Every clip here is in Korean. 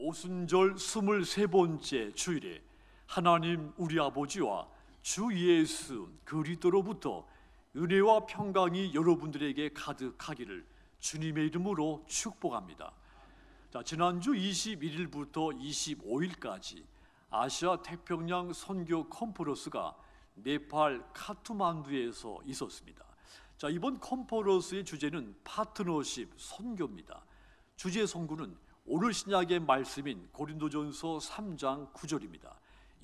오순절 23번째 주일에 하나님 우리 아버지와 주 예수 그리스도로부터 은혜와 평강이 여러분들에게 가득하기를 주님의 이름으로 축복합니다. 지난주 21일부터 25일까지 아시아 태평양 선교 컨퍼런스가 네팔 카트만두에서 있었습니다. 이번 컨퍼런스의 주제는 파트너십 선교입니다. 주제 선구는 오늘 신약의 말씀인 고린도전서 3장 9절입니다.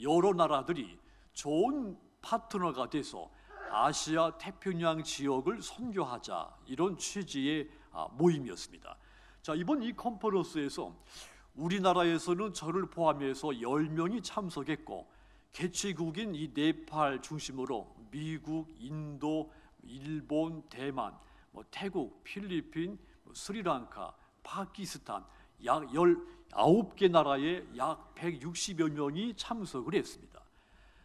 여러 나라들이 좋은 파트너가 돼서 아시아 태평양 지역을 선교하자, 이런 취지의 모임이었습니다. 이번 이 컨퍼런스에서 우리나라에서는 저를 포함해서 10명이 참석했고, 개최국인 이 네팔 중심으로 미국, 인도, 일본, 대만, 태국, 필리핀, 스리랑카, 파키스탄 약 19개 나라의 약 160여 명이 참석을 했습니다.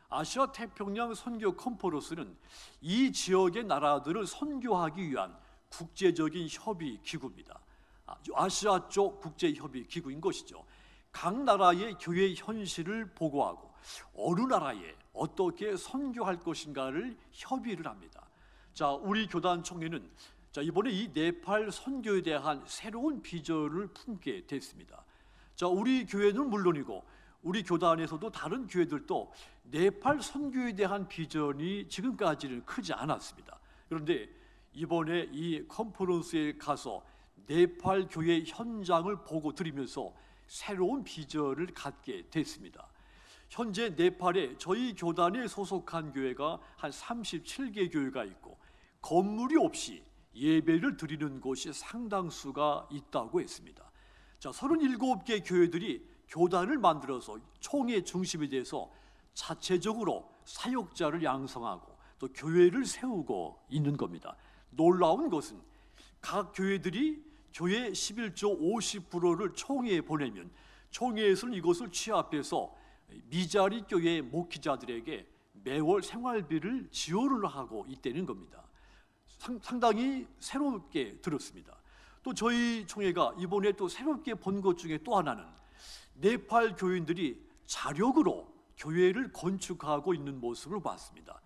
아시아 태평양 선교 컨퍼런스는 이 지역의 나라들을 선교하기 위한 국제적인 협의 기구입니다. 아시아 쪽 국제 협의 기구인 것이죠. 각 나라의 교회 현실을 보고하고 어느 나라에 어떻게 선교할 것인가를 협의를 합니다. 우리 교단 총회는 이번에 이 네팔 선교에 대한 새로운 비전을 품게 됐습니다. 우리 교회는 물론이고 우리 교단에서도 다른 교회들도 네팔 선교에 대한 비전이 지금까지는 크지 않았습니다. 그런데 이번에 이 컨퍼런스에 가서 네팔 교회 현장을 보고 들으면서 새로운 비전을 갖게 됐습니다. 현재 네팔에 저희 교단에 소속한 교회가 한 37개 교회가 있고, 건물이 없이 예배를 드리는 곳이 상당수가 있다고 했습니다. 37개 교회들이 교단을 만들어서 총회 중심이 돼서 자체적으로 사역자를 양성하고 또 교회를 세우고 있는 겁니다. 놀라운 것은 각 교회들이 교회 11조 50%를 총회에 보내면 총회에서는 이것을 취합해서 미자리 교회 목회자들에게 매월 생활비를 지원을 하고 있다는 겁니다. 상당히 새롭게 들었습니다. 또 저희 총회가 이번에 또 새롭게 본 것 중에 또 하나는 네팔 교인들이 자력으로 교회를 건축하고 있는 모습을 봤습니다.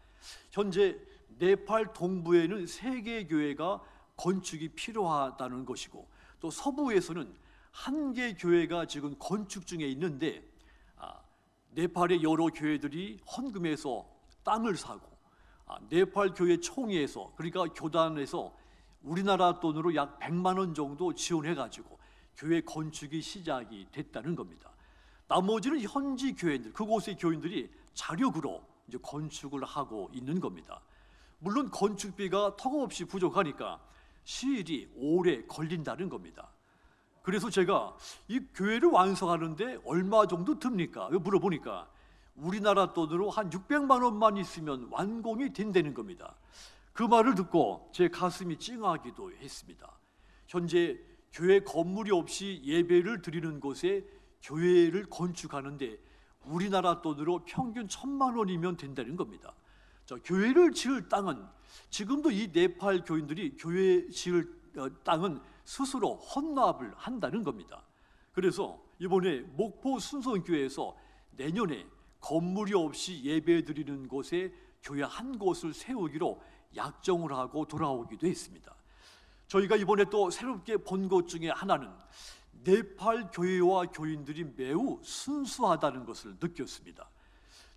현재 네팔 동부에는 3개 교회가 건축이 필요하다는 것이고, 또 서부에서는 1개 교회가 지금 건축 중에 있는데, 네팔의 여러 교회들이 헌금해서 땅을 사고 네팔 교회 총회에서, 그러니까 교단에서 우리나라 돈으로 약 100만 원 정도 지원해가지고 교회 건축이 시작이 됐다는 겁니다. 나머지는 현지 교회들, 그곳의 교인들이 자력으로 이제 건축을 하고 있는 겁니다. 물론 건축비가 턱없이 부족하니까 시일이 오래 걸린다는 겁니다. 그래서 제가 이 교회를 완성하는데 얼마 정도 듭니까? 물어보니까 우리나라 돈으로 한 600만 원만 있으면 완공이 된다는 겁니다. 그 말을 듣고 제 가슴이 찡하기도 했습니다. 현재 교회 건물이 없이 예배를 드리는 곳에 교회를 건축하는데 우리나라 돈으로 평균 1,000만 원이면 된다는 겁니다. 교회를 지을 땅은, 지금도 이 네팔 교인들이 교회 지을 땅은 스스로 헌납을 한다는 겁니다. 그래서 이번에 목포 순성교회에서 내년에 건물이 없이 예배드리는 곳에 교회 한 곳을 세우기로 약정을 하고 돌아오기도 했습니다. 저희가 이번에 또 새롭게 본 것 중에 하나는 네팔 교회와 교인들이 매우 순수하다는 것을 느꼈습니다.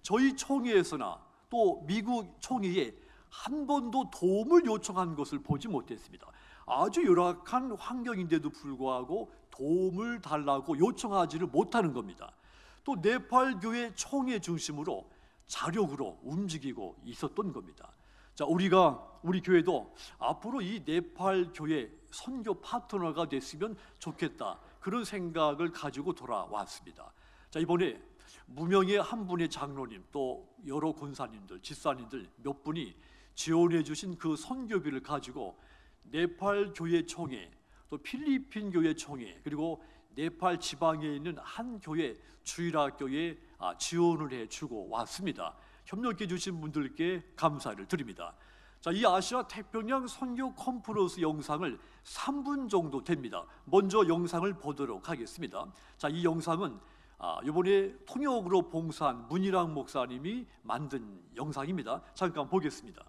저희 총회에서나 또 미국 총회에 한 번도 도움을 요청한 것을 보지 못했습니다. 아주 열악한 환경인데도 불구하고 도움을 달라고 요청하지를 못하는 겁니다. 또 네팔 교회 총회 중심으로 자력으로 움직이고 있었던 겁니다. 우리 교회도 앞으로 이 네팔 교회 선교 파트너가 됐으면 좋겠다, 그런 생각을 가지고 돌아왔습니다. 이번에 무명의 한 분의 장로님, 또 여러 권사님들, 집사님들 몇 분이 지원해 주신 그 선교비를 가지고 네팔 교회 총회, 또 필리핀 교회 총회, 그리고 네팔 지방에 있는 한 교회 주일학교에 지원을 해주고 왔습니다. 협력해 주신 분들께 감사를 드립니다. 자, 이 아시아 태평양 선교 컨퍼런스 영상을 3분 정도 됩니다. 먼저 영상을 보도록 하겠습니다. 자, 이 영상은 이번에 통역으로 봉사한 문희랑 목사님이 만든 영상입니다. 잠깐 보겠습니다.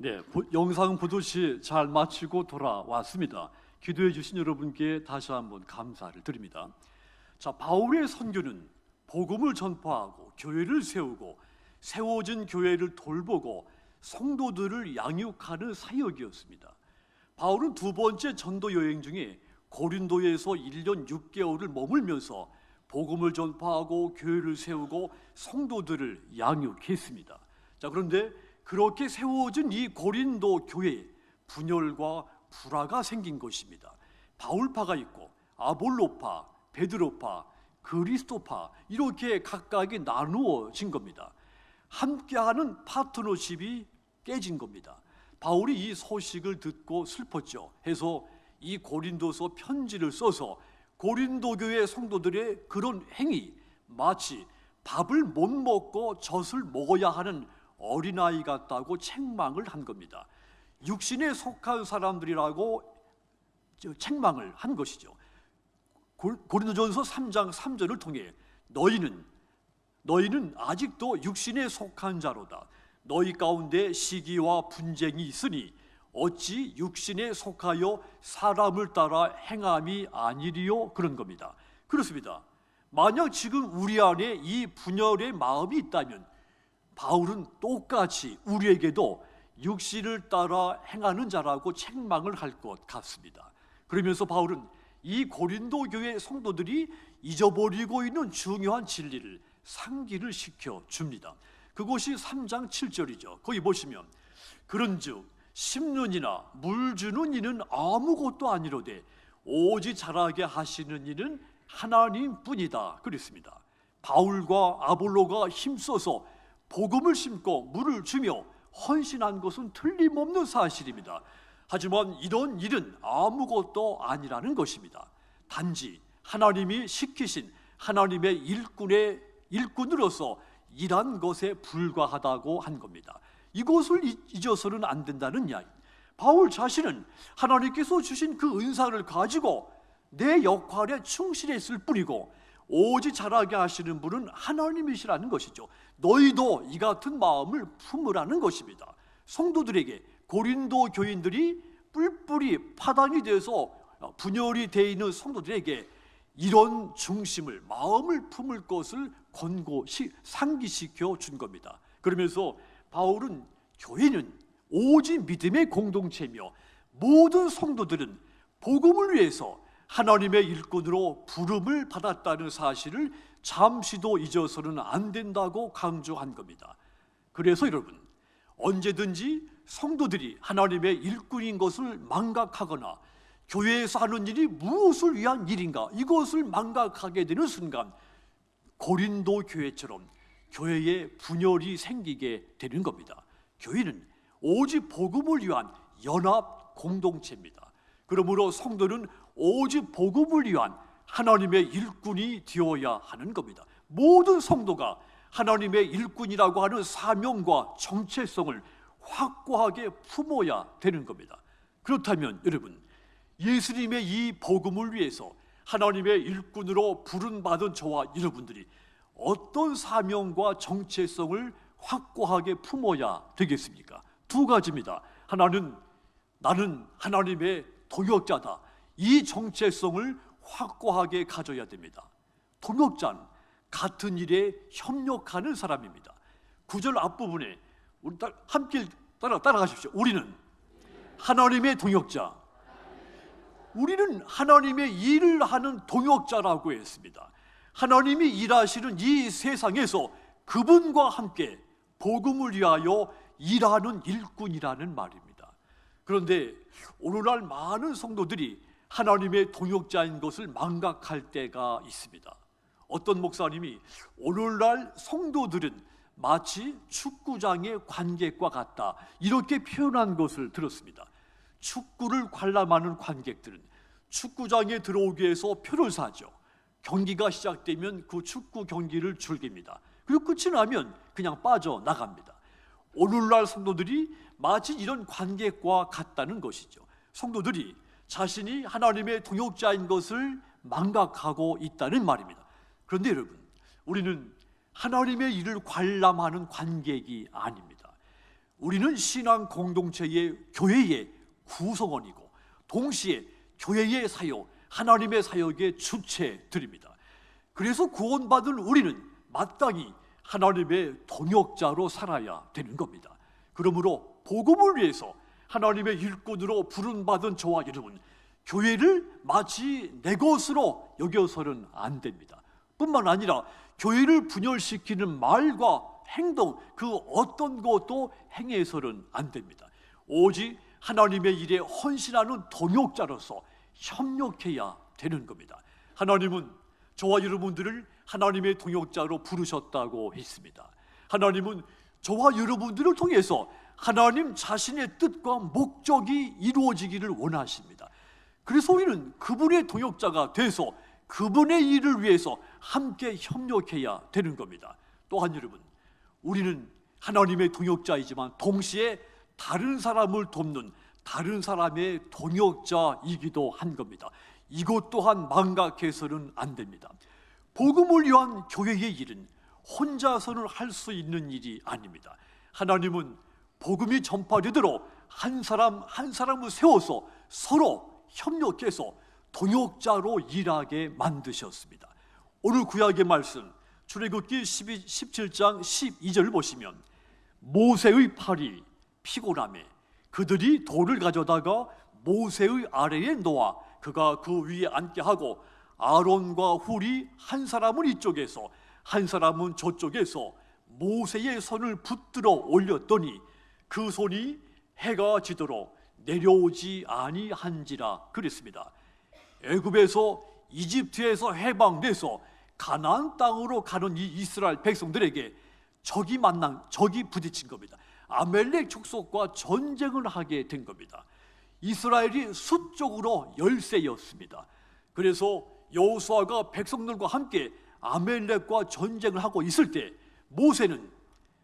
네, 영상 보듯이 잘 마치고 돌아왔습니다. 기도해 주신 여러분께 다시 한번 감사를 드립니다. 자, 바울의 선교는 복음을 전파하고 교회를 세우고 세워진 교회를 돌보고 성도들을 양육하는 사역이었습니다. 바울은 두 번째 전도 여행 중에 고린도에서 1년 6개월을 머물면서 복음을 전파하고 교회를 세우고 성도들을 양육했습니다. 자, 그런데 그렇게 세워진 이 고린도 교회에 분열과 불화가 생긴 것입니다. 바울파가 있고 아볼로파, 베드로파, 그리스도파 이렇게 각각이 나누어진 겁니다. 함께하는 파트너십이 깨진 겁니다. 바울이 이 소식을 듣고 슬펐죠. 해서 이 고린도서 편지를 써서 고린도 교회 성도들의 그런 행위, 마치 밥을 못 먹고 젖을 먹어야 하는 어린아이 같다고 책망을 한 겁니다. 육신에 속한 사람들이라고 책망을 한 것이죠. 고린도전서 3장 3절을 통해 너희는 아직도 육신에 속한 자로다. 너희 가운데 시기와 분쟁이 있으니 어찌 육신에 속하여 사람을 따라 행함이 아니리요? 그런 겁니다. 그렇습니다. 만약 지금 우리 안에 이 분열의 마음이 있다면 바울은 똑같이 우리에게도 육신을 따라 행하는 자라고 책망을 할 것 같습니다. 그러면서 바울은 이 고린도 교회 성도들이 잊어버리고 있는 중요한 진리를 상기를 시켜 줍니다. 그것이 3장 7절이죠. 거기 보시면 그런즉 심는 이나 물 주는 이는 아무것도 아니로되 오직 자라게 하시는 이는 하나님뿐이다 그랬습니다. 바울과 아볼로가 힘써서 복음을 심고 물을 주며 헌신한 것은 틀림없는 사실입니다. 하지만 이런 일은 아무것도 아니라는 것입니다. 단지 하나님이 시키신 하나님의 일꾼으로서 일한 것에 불과하다고 한 겁니다. 이것을 잊어서는 안 된다는 이야기. 바울 자신은 하나님께서 주신 그 은사를 가지고 내 역할에 충실했을 뿐이고 오직 자라게 하시는 분은 하나님이시라는 것이죠. 너희도 이 같은 마음을 품으라는 것입니다. 성도들에게, 고린도 교인들이 뿔뿔이 파단이 돼서 분열이 되어 있는 성도들에게 이런 중심을, 마음을 품을 것을 상기시켜 준 겁니다. 그러면서 바울은 교회는 오직 믿음의 공동체며 모든 성도들은 복음을 위해서 하나님의 일꾼으로 부름을 받았다는 사실을 잠시도 잊어서는 안 된다고 강조한 겁니다. 그래서 여러분, 언제든지 성도들이 하나님의 일꾼인 것을 망각하거나 교회에서 하는 일이 무엇을 위한 일인가, 이것을 망각하게 되는 순간 고린도 교회처럼 교회에 분열이 생기게 되는 겁니다. 교회는 오직 복음을 위한 연합 공동체입니다. 그러므로 성도는 오직 복음을 위한 하나님의 일꾼이 되어야 하는 겁니다. 모든 성도가 하나님의 일꾼이라고 하는 사명과 정체성을 확고하게 품어야 되는 겁니다. 그렇다면 여러분, 예수님의 이 복음을 위해서 하나님의 일꾼으로 부름받은 저와 여러분들이 어떤 사명과 정체성을 확고하게 품어야 되겠습니까? 두 가지입니다. 하나는 나는 하나님의 동역자다. 이 정체성을 확고하게 가져야 됩니다. 동역자는 같은 일에 협력하는 사람입니다. 9절 앞부분에 우리 함께 따라가십시오. 우리는 하나님의 동역자, 우리는 하나님의 일을 하는 동역자라고 했습니다. 하나님이 일하시는 이 세상에서 그분과 함께 복음을 위하여 일하는 일꾼이라는 말입니다. 그런데 오늘날 많은 성도들이 하나님의 동역자인 것을 망각할 때가 있습니다. 어떤 목사님이 오늘날 성도들은 마치 축구장의 관객과 같다, 이렇게 표현한 것을 들었습니다. 축구를 관람하는 관객들은 축구장에 들어오기 위해서 표를 사죠. 경기가 시작되면 그 축구 경기를 즐깁니다. 그리고 끝이 나면 그냥 빠져나갑니다. 오늘날 성도들이 마치 이런 관객과 같다는 것이죠. 성도들이 자신이 하나님의 동역자인 것을 망각하고 있다는 말입니다. 그런데 여러분, 우리는 하나님의 일을 관람하는 관객이 아닙니다. 우리는 신앙 공동체의 교회의 구성원이고 동시에 교회의 사역, 하나님의 사역의 주체들입니다. 그래서 구원받은 우리는 마땅히 하나님의 동역자로 살아야 되는 겁니다. 그러므로 복음을 위해서 하나님의 일꾼으로 부름받은 저와 여러분, 교회를 마치 내 것으로 여겨서는 안 됩니다. 뿐만 아니라 교회를 분열시키는 말과 행동, 그 어떤 것도 행해서는 안 됩니다. 오직 하나님의 일에 헌신하는 동역자로서 협력해야 되는 겁니다. 하나님은 저와 여러분들을 하나님의 동역자로 부르셨다고 했습니다. 하나님은 저와 여러분들을 통해서 하나님 자신의 뜻과 목적이 이루어지기를 원하십니다. 그래서 우리는 그분의 동역자가 돼서 그분의 일을 위해서 함께 협력해야 되는 겁니다. 또한 여러분, 우리는 하나님의 동역자이지만 동시에 다른 사람을 돕는 다른 사람의 동역자이기도 한 겁니다. 이것 또한 망각해서는 안 됩니다. 복음을 위한 교회의 일은 혼자서는 할 수 있는 일이 아닙니다. 하나님은 복음이 전파되도록 한 사람 한 사람을 세워서 서로 협력해서 동역자로 일하게 만드셨습니다. 오늘 구약의 말씀 출애굽기 17장 12절을 보시면 모세의 팔이 피곤하매 그들이 돌을 가져다가 모세의 아래에 놓아 그가 그 위에 앉게 하고 아론과 훌이 한 사람은 이쪽에서 한 사람은 저쪽에서 모세의 손을 붙들어 올렸더니 그 손이 해가 지도록 내려오지 아니한지라 그랬습니다. 애굽에서 이집트에서 해방돼서 가나안 땅으로 가는 이 이스라엘 백성들에게 적이 부딪힌 겁니다. 아멜렉 족속과 전쟁을 하게 된 겁니다. 이스라엘이 수적으로 열세였습니다. 그래서 여호수아가 백성들과 함께 아멜렉과 전쟁을 하고 있을 때 모세는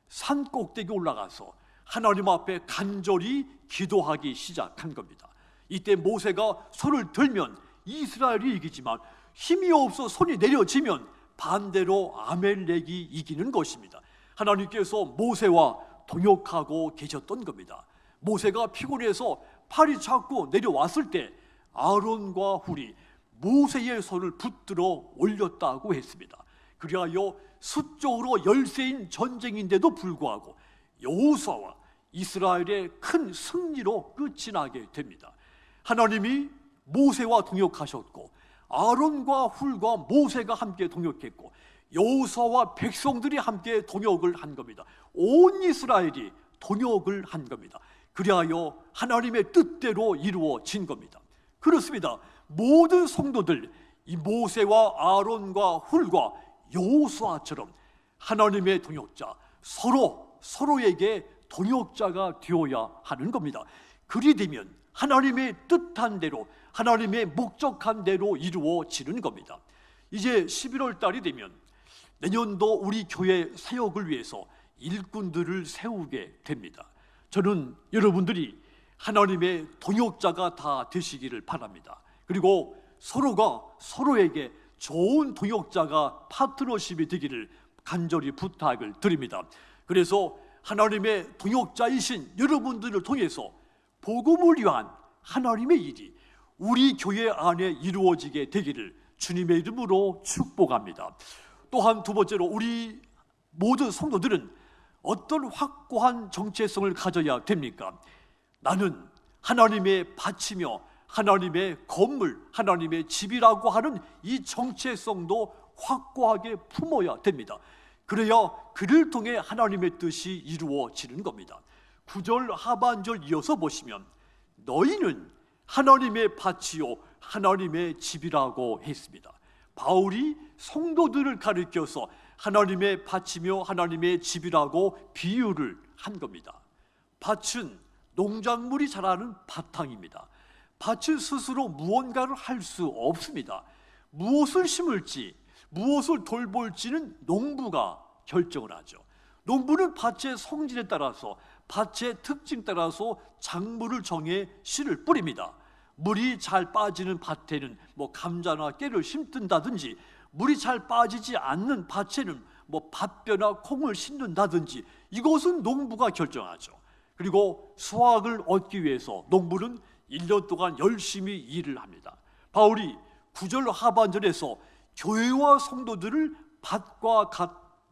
산 꼭대기에 올라가서 하나님 앞에 간절히 기도하기 시작한 겁니다. 이때 모세가 손을 들면 이스라엘이 이기지만 힘이 없어 손이 내려지면 반대로 아멜렉이 이기는 것입니다. 하나님께서 모세와 동역하고 계셨던 겁니다. 모세가 피곤해서 팔이 자꾸 내려왔을 때 아론과 훌이 모세의 손을 붙들어 올렸다고 했습니다. 그리하여 수적으로 열세인 전쟁인데도 불구하고 여호수아와 이스라엘의 큰 승리로 끝이 나게 됩니다. 하나님이 모세와 동역하셨고 아론과 훌과 모세가 함께 동역했고 여호수아와 백성들이 함께 동역을 한 겁니다. 온 이스라엘이 동역을 한 겁니다. 그리하여 하나님의 뜻대로 이루어진 겁니다. 그렇습니다. 모든 성도들 이 모세와 아론과 훌과 여호수아처럼 하나님의 동역자, 서로에게 동역자가 되어야 하는 겁니다. 그리 되면 하나님의 뜻한 대로, 하나님의 목적한 대로 이루어지는 겁니다. 이제 11월 달이 되면 내년도 우리 교회 사역을 위해서 일꾼들을 세우게 됩니다. 저는 여러분들이 하나님의 동역자가 다 되시기를 바랍니다. 그리고 서로가 서로에게 좋은 동역자가 파트너십이 되기를 간절히 부탁을 드립니다. 그래서 하나님의 동역자이신 여러분들을 통해서 복음을 위한 하나님의 일이 우리 교회 안에 이루어지게 되기를 주님의 이름으로 축복합니다. 또한 두 번째로 우리 모든 성도들은 어떤 확고한 정체성을 가져야 됩니까? 나는 하나님의 밭이며 하나님의 건물, 하나님의 집이라고 하는 이 정체성도 확고하게 품어야 됩니다. 그래야 그를 통해 하나님의 뜻이 이루어지는 겁니다. 9절 하반절 이어서 보시면 너희는 하나님의 밭이요 하나님의 집이라고 했습니다. 바울이 성도들을 가리켜서 하나님의 밭이며 하나님의 집이라고 비유를 한 겁니다. 밭은 농작물이 자라는 바탕입니다. 밭은 스스로 무언가를 할 수 없습니다. 무엇을 심을지, 무엇을 돌볼지는 농부가 결정을 하죠. 농부는 밭의 성질에 따라서, 밭의 특징 따라서 작물을 정해 씨를 뿌립니다. 물이 잘 빠지는 밭에는 감자나 깨를 심든다든지, 물이 잘 빠지지 않는 밭에는 밭벼나 콩을 심는다든지, 이것은 농부가 결정하죠. 그리고 수확을 얻기 위해서 농부는 1년 동안 열심히 일을 합니다. 바울이 9절 하반절에서 교회와 성도들을 밭과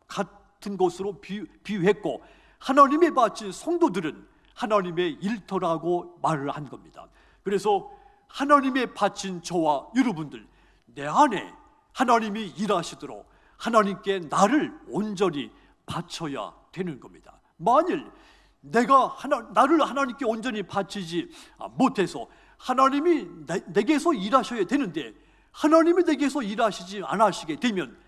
같은 것으로 비유했고, 하나님의 밭인 성도들은 하나님의 일터라고 말을 한 겁니다. 그래서 하나님의 밭인 저와 여러분들, 내 안에 하나님이 일하시도록 하나님께 나를 온전히 바쳐야 되는 겁니다. 만일 내가 나를 하나님께 온전히 바치지 못해서 하나님이 내게서 일하셔야 되는데 하나님이 내게서 일하시지 않으시게 되면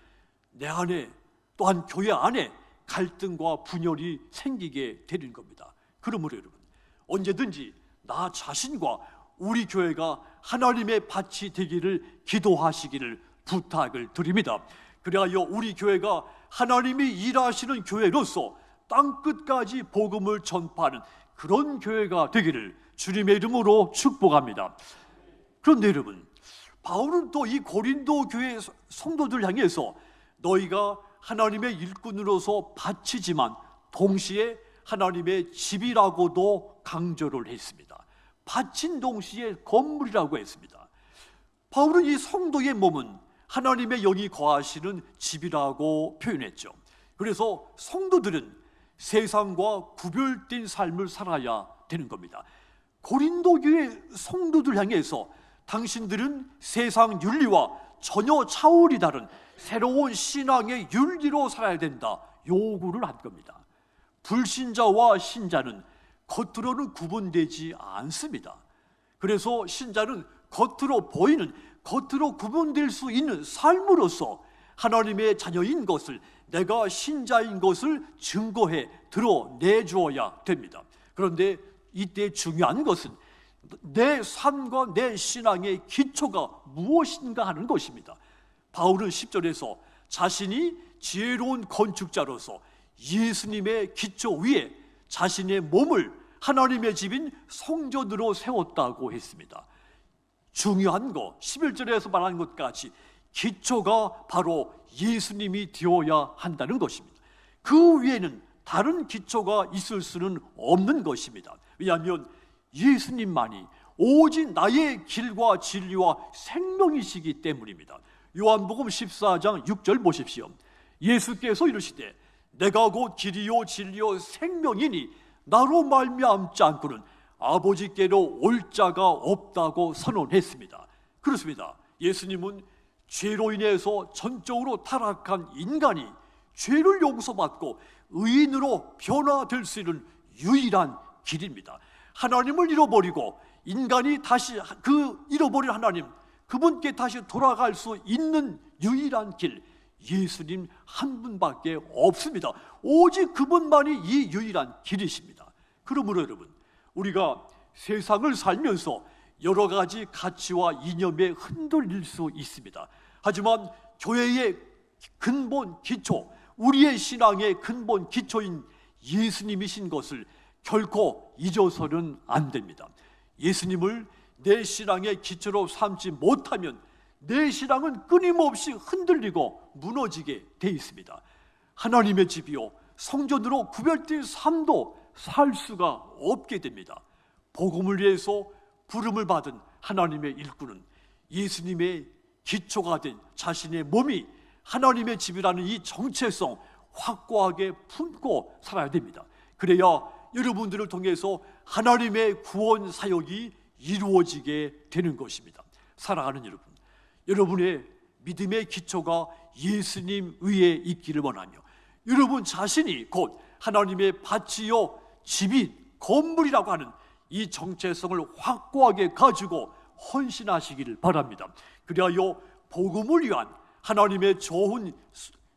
내 안에, 또한 교회 안에 갈등과 분열이 생기게 되는 겁니다. 그러므로 여러분, 언제든지 나 자신과 우리 교회가 하나님의 밭이 되기를 기도하시기를 부탁을 드립니다. 그리하여 우리 교회가 하나님이 일하시는 교회로서 땅끝까지 복음을 전파하는 그런 교회가 되기를 주님의 이름으로 축복합니다. 그런데 여러분, 바울은 또 이 고린도 교회 성도들 향해서 너희가 하나님의 일꾼으로서 밭이지만 동시에 하나님의 집이라고도 강조를 했습니다. 밭인 동시에 건물이라고 했습니다. 바울은 이 성도의 몸은 하나님의 영이 거하시는 집이라고 표현했죠. 그래서 성도들은 세상과 구별된 삶을 살아야 되는 겁니다. 고린도 교회 성도들 향해서 당신들은 세상 윤리와 전혀 차원이 다른 새로운 신앙의 윤리로 살아야 된다 요구를 한 겁니다. 불신자와 신자는 겉으로는 구분되지 않습니다. 그래서 신자는 겉으로 보이는, 겉으로 구분될 수 있는 삶으로서 하나님의 자녀인 것을, 내가 신자인 것을 증거해 드러내주어야 됩니다. 그런데 이때 중요한 것은 내 삶과 내 신앙의 기초가 무엇인가 하는 것입니다. 바울은 10절에서 자신이 지혜로운 건축자로서 예수님의 기초 위에 자신의 몸을 하나님의 집인 성전으로 세웠다고 했습니다. 중요한 거, 11절에서 말하는 것까지 기초가 바로 예수님이 되어야 한다는 것입니다. 그 위에는 다른 기초가 있을 수는 없는 것입니다. 왜냐하면 예수님만이 오직 나의 길과 진리와 생명이시기 때문입니다. 요한복음 14장 6절 보십시오. 예수께서 이르시되 내가 곧 길이요 진리요 생명이니 나로 말미암지 않고는 아버지께로 올 자가 없다고 선언했습니다. 그렇습니다. 예수님은 죄로 인해서 전적으로 타락한 인간이 죄를 용서받고 의인으로 변화될 수 있는 유일한 길입니다. 하나님을 잃어버리고 인간이 다시 그 잃어버린 하나님, 그분께 다시 돌아갈 수 있는 유일한 길, 예수님 한 분밖에 없습니다. 오직 그분만이 이 유일한 길이십니다. 그러므로 여러분, 우리가 세상을 살면서 여러 가지 가치와 이념에 흔들릴 수 있습니다. 하지만 교회의 근본 기초, 우리의 신앙의 근본 기초인 예수님이신 것을 결코 잊어서는 안 됩니다. 예수님을 내 신앙의 기초로 삼지 못하면 내 신앙은 끊임없이 흔들리고 무너지게 돼 있습니다. 하나님의 집이요 성전으로 구별된 삶도 살 수가 없게 됩니다. 복음을 위해서 부름을 받은 하나님의 일꾼은 예수님의 기초가 된 자신의 몸이 하나님의 집이라는 이 정체성 확고하게 품고 살아야 됩니다. 그래야 여러분들을 통해서 하나님의 구원 사역이 이루어지게 되는 것입니다. 사랑하는 여러분, 여러분의 믿음의 기초가 예수님 위에 있기를 원하며 여러분 자신이 곧 하나님의 밭이요 집이 건물이라고 하는 이 정체성을 확고하게 가지고 헌신하시기를 바랍니다. 그리하여 복음을 위한 하나님의 좋은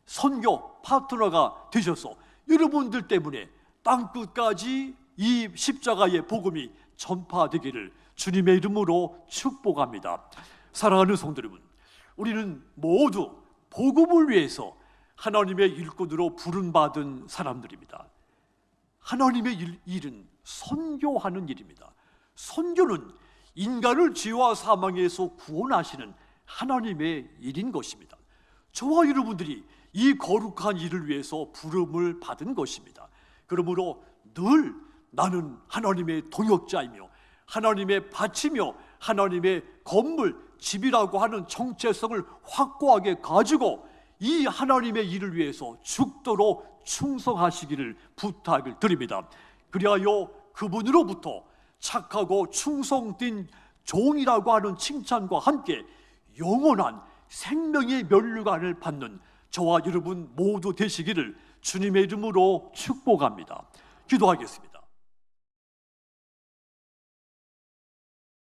선교 파트너가 되셔서 여러분들 때문에 땅끝까지 이 십자가의 복음이 전파되기를 주님의 이름으로 축복합니다. 사랑하는 성도 여러분, 우리는 모두 복음을 위해서 하나님의 일꾼으로 부름받은 사람들입니다. 하나님의 일은 선교하는 일입니다. 선교는 인간을 죄와 사망에서 구원하시는 하나님의 일인 것입니다. 저와 여러분들이 이 거룩한 일을 위해서 부름을 받은 것입니다. 그러므로 늘 나는 하나님의 동역자이며 하나님의 밭이며 하나님의 건물, 집이라고 하는 정체성을 확고하게 가지고 이 하나님의 일을 위해서 죽도록 충성하시기를 부탁을 드립니다. 그리하여 그분으로부터 착하고 충성된 종이라고 하는 칭찬과 함께 영원한 생명의 면류관을 받는 저와 여러분 모두 되시기를 주님의 이름으로 축복합니다. 기도하겠습니다.